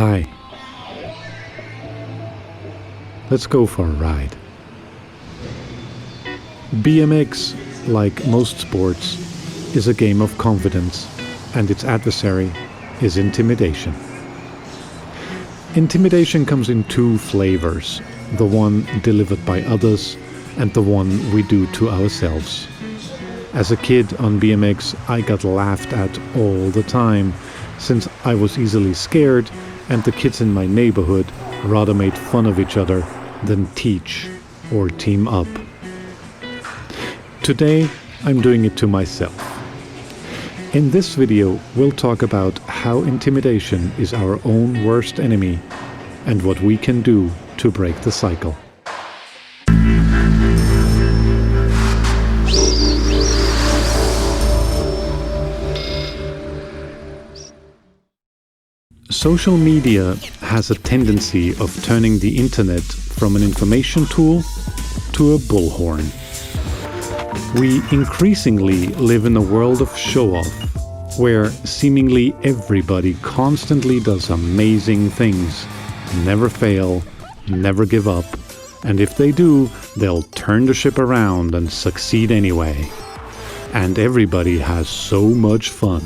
Hi. Let's go for a ride. BMX, like most sports, is a game of confidence, and its adversary is intimidation. Intimidation comes in two flavors, the one delivered by others and the one we do to ourselves. As a kid on BMX, I got laughed at all the time, since I was easily scared and the kids in my neighborhood rather made fun of each other than teach or team up. Today, I'm doing it to myself. In this video, we'll talk about how intimidation is our own worst enemy and what we can do to break the cycle. Social media has a tendency of turning the internet from an information tool to a bullhorn. We increasingly live in a world of show-off, where seemingly everybody constantly does amazing things, never fail, never give up, and if they do, they'll turn the ship around and succeed anyway. And everybody has so much fun.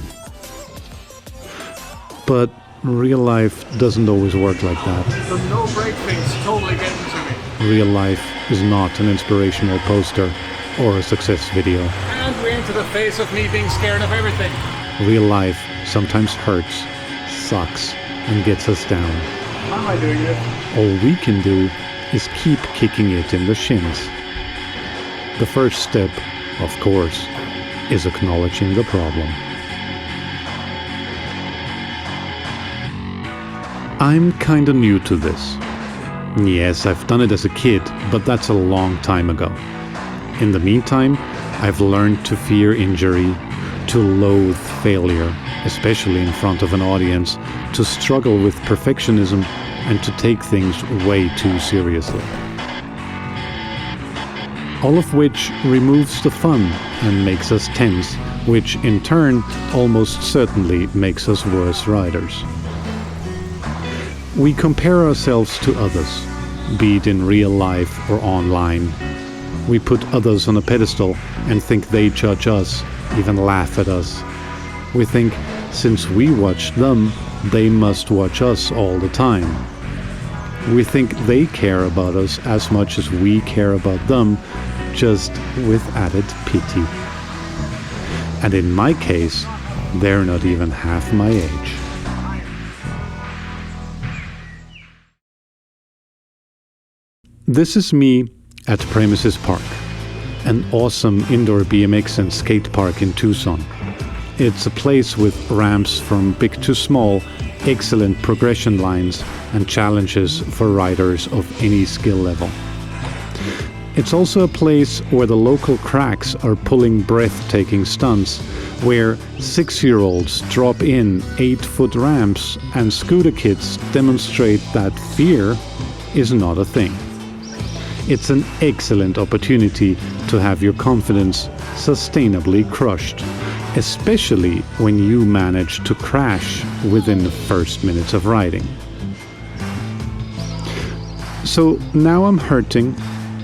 But real life doesn't always work like that. The no break thing's totally getting to me. Real life is not an inspirational poster or a success video. And we're into the face of me being scared of everything. Real life sometimes hurts, sucks, and gets us down. How am I doing it? All we can do is keep kicking it in the shins. The first step, of course, is acknowledging the problem. I'm kinda new to this. Yes, I've done it as a kid, but that's a long time ago. In the meantime, I've learned to fear injury, to loathe failure, especially in front of an audience, to struggle with perfectionism, and to take things way too seriously. All of which removes the fun and makes us tense, which in turn almost certainly makes us worse riders. We compare ourselves to others, be it in real life or online. We put others on a pedestal and think they judge us, even laugh at us. We think since we watch them, they must watch us all the time. We think they care about us as much as we care about them, just with added pity. And in my case, they're not even half my age. This is me at Premises Park, an awesome indoor BMX and skate park in Tucson. It's a place with ramps from big to small, excellent progression lines, and challenges for riders of any skill level. It's also a place where the local cracks are pulling breathtaking stunts, where 6-year-olds drop in 8-foot ramps and scooter kids demonstrate that fear is not a thing. It's an excellent opportunity to have your confidence sustainably crushed, especially when you manage to crash within the first minutes of riding. So now I'm hurting,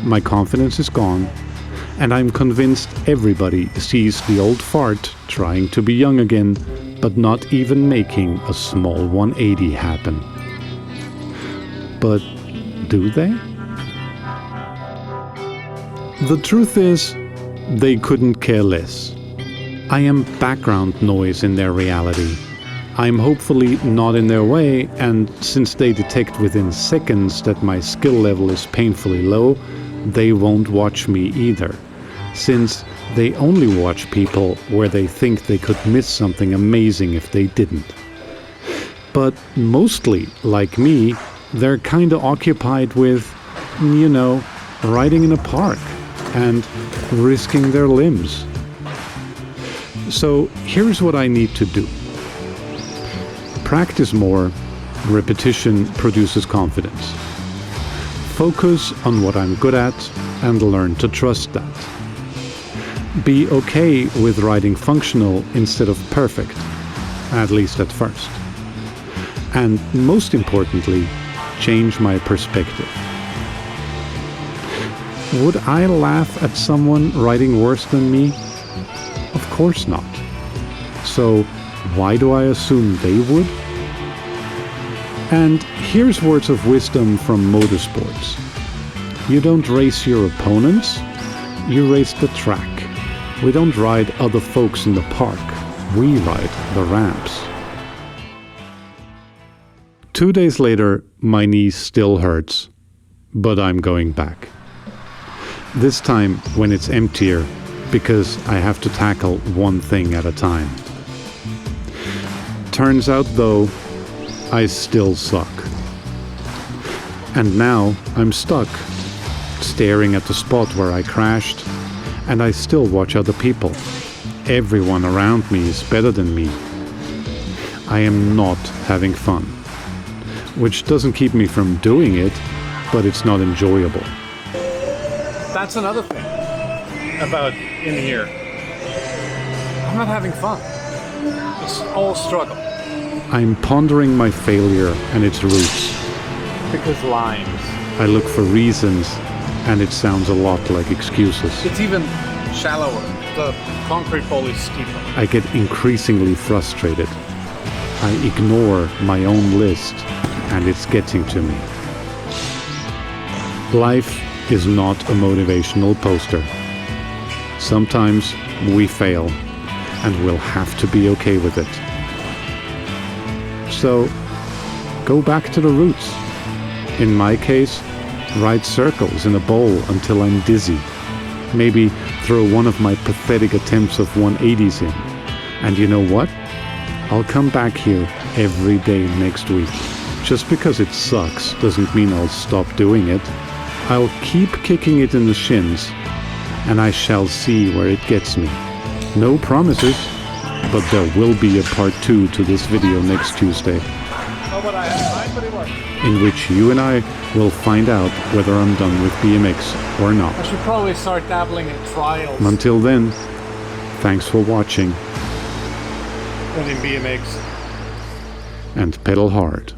my confidence is gone, and I'm convinced everybody sees the old fart trying to be young again, but not even making a small 180 happen. But do they? The truth is, they couldn't care less. I am background noise in their reality. I'm hopefully not in their way, and since they detect within seconds that my skill level is painfully low, they won't watch me either, since they only watch people where they think they could miss something amazing if they didn't. But mostly, like me, they're kinda occupied with, riding in a park and risking their limbs. So here's what I need to do. Practice more. Repetition produces confidence. Focus on what I'm good at and learn to trust that. Be okay with riding functional instead of perfect, at least at first. and most importantly, change my perspective. Would I laugh at someone riding worse than me? Of course not. So why do I assume they would? And here's words of wisdom from motorsports. You don't race your opponents, you race the track. We don't ride other folks in the park, we ride the ramps. 2 days later, my knee still hurts, but I'm going back. This time when it's emptier, because I have to tackle one thing at a time. Turns out though, I still suck. And now I'm stuck, staring at the spot where I crashed, and I still watch other people. Everyone around me is better than me. I am not having fun, which doesn't keep me from doing it, but it's not enjoyable. That's another thing about in here. I'm not having fun. It's all struggle. I'm pondering my failure and its roots. Because lines. I look for reasons, and it sounds a lot like excuses. It's even shallower. The concrete pole is steeper. I get increasingly frustrated. I ignore my own list, and it's getting to me. Life is not a motivational poster. Sometimes we fail, and we'll have to be okay with it. So, go back to the roots. In my case, ride circles in a bowl until I'm dizzy. Maybe throw one of my pathetic attempts of 180s in. And you know what? I'll come back here every day next week. Just because it sucks doesn't mean I'll stop doing it. I'll keep kicking it in the shins, and I shall see where it gets me. No promises, but there will be a part 2 to this video next Tuesday, Oh, but I have time, but it works. in which you and I will find out whether I'm done with BMX or not. I should probably start dabbling in trials. Until then, thanks for watching, And in BMX. and pedal hard.